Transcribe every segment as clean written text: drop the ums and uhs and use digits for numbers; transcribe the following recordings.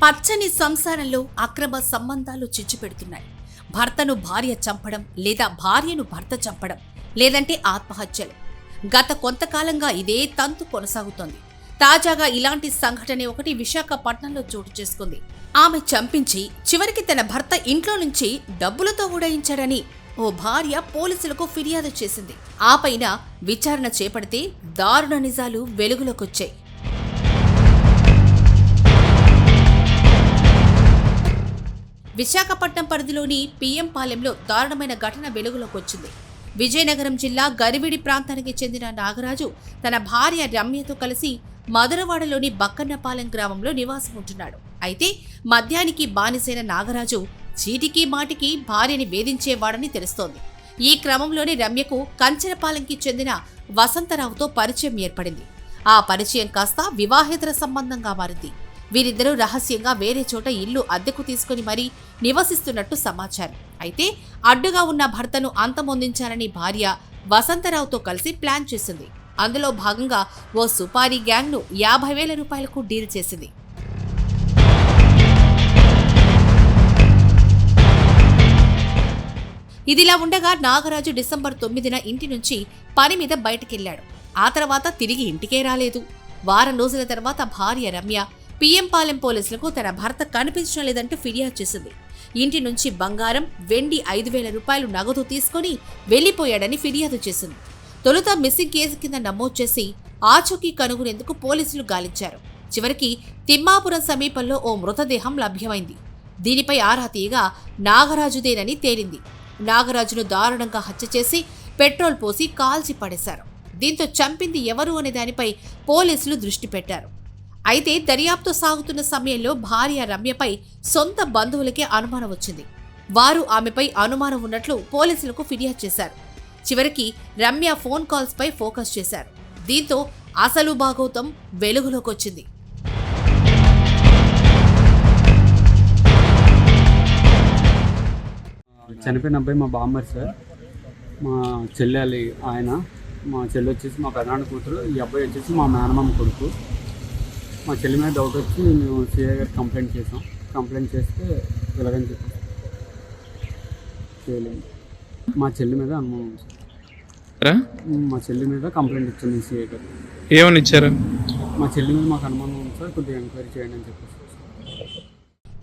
పచ్చని సంసారంలో అక్రమ సంబంధాలు చిచ్చుపెడుతున్నాయి. భర్తను భార్య చంపడం లేదా భార్యను భర్త చంపడం లేదంటే ఆత్మహత్యలు. గత కొంతకాలంగా ఇదే తంతు కొనసాగుతోంది. తాజాగా ఇలాంటి సంఘటన ఒకటి విశాఖపట్నంలో చోటు చేసుకుంది. ఆమె చంపించి చివరికి తన భర్త ఇంట్లో నుంచి డబ్బులతో ఊడయించాడని ఓ భార్య పోలీసులకు ఫిర్యాదు చేసింది. ఆ పైన విచారణ చేపడితే దారుణ నిజాలు వెలుగులోకొచ్చాయి. విశాఖపట్నం పరిధిలోని పిఎం పాలెంలో దారుణమైన ఘటన వెలుగులోకొచ్చింది. విజయనగరం జిల్లా గరివిడి ప్రాంతానికి చెందిన నాగరాజు తన భార్య రమ్యతో కలిసి మధురవాడలోని బక్కన్నపాలెం గ్రామంలో నివాసం ఉంటున్నాడు. అయితే మద్యానికి బానిసైన నాగరాజు చీటికి మాటికి భార్యని వేధించేవాడని తెలుస్తోంది. ఈ క్రమంలోనే రమ్యకు కంచరపాలెంకి చెందిన వసంతరావుతో పరిచయం ఏర్పడింది. ఆ పరిచయం కాస్త వివాహేతర సంబంధంగా మారింది. వీరిద్దరూ రహస్యంగా వేరే చోట ఇల్లు అద్దెకు తీసుకుని మరీ నివసిస్తున్నట్టు సమాచారం. అయితే అడ్డుగా ఉన్న భర్తను అంతమొందించాలని భార్య వసంతరావుతో కలిసి ప్లాన్ చేసింది. అందులో భాగంగా ఓ సుపారీ గ్యాంగ్ను 50,000 రూపాయలకు డీల్ చేసింది. ఇదిలా ఉండగా నాగరాజు డిసెంబర్ 9న ఇంటి నుంచి పని మీద బయటకెళ్లాడు. ఆ తర్వాత తిరిగి ఇంటికే రాలేదు. వారం రోజుల తర్వాత భార్య రమ్య పిఎం పాలెం పోలీసులకు తన భర్త కనిపించడం లేదంటూ ఫిర్యాదు చేసింది. ఇంటి నుంచి బంగారం, వెండి 5,000 రూపాయలు నగదు తీసుకుని వెళ్లిపోయాడని ఫిర్యాదు చేసింది. తొలుత మిస్సింగ్ కేసు కింద నమోదు చేసి ఆచూకీ కనుగొనేందుకు పోలీసులు గాలించారు. చివరికి తిమ్మాపురం సమీపంలో ఓ మృతదేహం లభ్యమైంది. దీనిపై ఆరా తీయగా నాగరాజుదేనని తేలింది. నాగరాజును దారుణంగా హత్య చేసి పెట్రోల్ పోసి కాల్చి పడేశారు. దీంతో చంపింది ఎవరు అనే దానిపై పోలీసులు దృష్టి పెట్టారు. అయితే దర్యాప్తు సాగుతున్న సమయంలో భార్య రమ్యపై సొంత బంధువులకే అనుమానం వచ్చింది. వారు ఆమెపై అనుమానం ఉన్నట్లు పోలీసులకు ఫిర్యాదు చేశారు. చివరికి రమ్య ఫోన్ కాల్స్ పై ఫోకస్ చేశారు. దీంతో అసలు భాగోతం వెలుగులోకొచ్చింది. చనిపోయిన అబ్బాయి మా బామ్మర్ సార్, మా చెల్లెలి ఆయన, మా చెల్లి వచ్చేసి మా పెదనాన్న కూతురు, ఈ అబ్బాయి వచ్చేసి మా మేనమామ కొడుకు. మా చెల్లి మీద డౌట్ వచ్చి మేము సిఐ గారికి కంప్లైంట్ చేసాం. కంప్లైంట్ చేస్తే ఇలాగని చెప్పి చేయలేదు. మా చెల్లి మీద అనుమానం సార్. మా చెల్లి మీద కంప్లైంట్ ఇచ్చాను సిఐ గారు. ఏమని ఇచ్చారు? మా చెల్లి మీద మాకు అనుమానం ఉంది సార్, కొద్దిగా ఎంక్వైరీ చేయండి అని చెప్పేసి.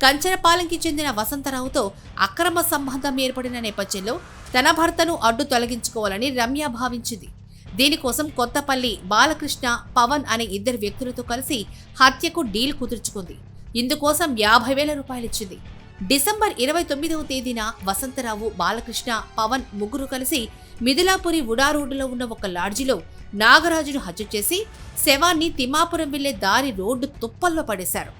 కంచరపాలెంకి చెందిన వసంతరావుతో అక్రమ సంబంధం ఏర్పడిన నేపథ్యంలో తన భర్తను అడ్డు తొలగించుకోవాలని రమ్య భావించింది. దీనికోసం కొత్తపల్లి బాలకృష్ణ, పవన్ అనే ఇద్దరు వ్యక్తులతో కలిసి హత్యకు డీల్ కుదుర్చుకుంది. ఇందుకోసం 50,000 రూపాయలు ఇచ్చింది. డిసెంబర్ 29వ తేదీన వసంతరావు, బాలకృష్ణ, పవన్ ముగ్గురు కలిసి మిథిలాపురి ఉడా రోడ్డులో ఉన్న ఒక లాడ్జిలో నాగరాజును హత్య చేసి శవాన్ని తిమ్మాపురం వెళ్లే దారి రోడ్డు తుప్పల్లో పడేశారు.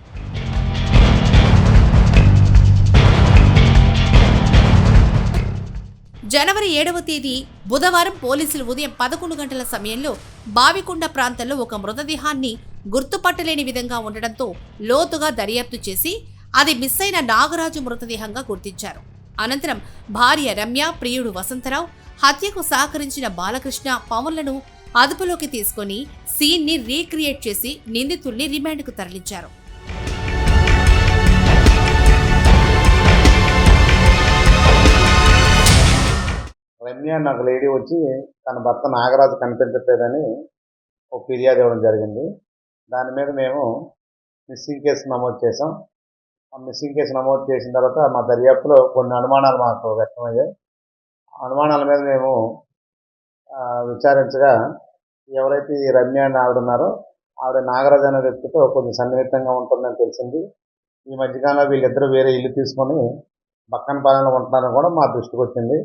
జనవరి 7వ తేదీ బుధవారం పోలీసులు ఉదయం 11 గంటల సమయంలో బావికొండ ప్రాంతంలో ఒక మృతదేహాన్ని గుర్తుపట్టలేని విధంగా ఉండడంతో లోతుగా దర్యాప్తు చేసి అది మిస్ అయిన నాగరాజు మృతదేహంగా గుర్తించారు. అనంతరం భార్య రమ్య, ప్రియుడు వసంతరావు, హత్యకు సహకరించిన బాలకృష్ణ, పవన్లను అదుపులోకి తీసుకుని సీన్ని రీక్రియేట్ చేసి నిందితుల్ని రిమాండ్కు తరలించారు. రమ్య నాకు లేడీ వచ్చి తన భర్త నాగరాజు కనిపించట్లేదని ఒక ఫిర్యాదు ఇవ్వడం జరిగింది. దాని మీద మేము మిస్సింగ్ కేసు నమోదు చేసాం. ఆ మిస్సింగ్ కేసు నమోదు చేసిన తర్వాత మా దర్యాప్తులో కొన్ని అనుమానాలు మాకు వ్యక్తమయ్యాయి. అనుమానాల మీద మేము విచారించగా ఎవరైతే ఈ రమ్య అని ఆవిడ ఉన్నారో ఆవిడ నాగరాజు అనే వ్యక్తితో కొంచెం సన్నిహితంగా ఉంటుందని తెలిసింది. ఈ మధ్యకాలంలో వీళ్ళిద్దరూ వేరే ఇల్లు తీసుకొని బక్కనపాలెంలో ఉంటున్నారని కూడా మా దృష్టికి వచ్చింది.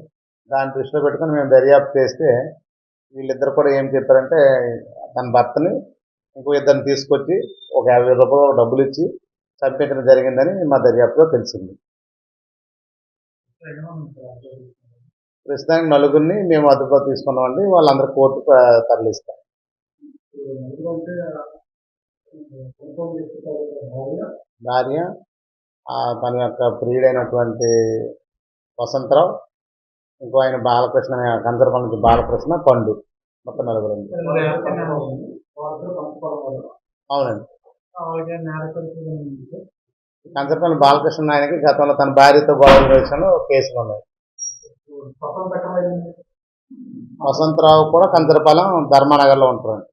దాన్ని దృష్టిలో పెట్టుకుని మేము దర్యాప్తు చేస్తే వీళ్ళిద్దరు కూడా ఏం చెప్పారంటే తన భర్తని ఇంకో ఇద్దరిని తీసుకొచ్చి ఒక 50,000 రూపాయలు డబ్బులు ఇచ్చి చంపించడం జరిగిందని మా దర్యాప్తులో తెలిసింది. ప్రస్తుతానికి నలుగురిని మేము అదుపులో తీసుకున్నామండి. వాళ్ళందరూ కోర్టుకు తరలిస్తాం. భార్య, తన యొక్క ప్రియుడైనటువంటి వసంతరావు, ఇంకో ఆయన బాలకృష్ణ, కంచరపాలెం నుంచి బాలకృష్ణ, పండు, మొత్తం నలుగురండి. అవునండి. కంచరపల్లి బాలకృష్ణ ఆయనకి గతంలో తన భార్యతో గొడవల విషయంలో కేసులు ఉన్నాయి. వసంతరావు కూడా కంచరపాలెం ధర్మానగర్లో ఉంటారు.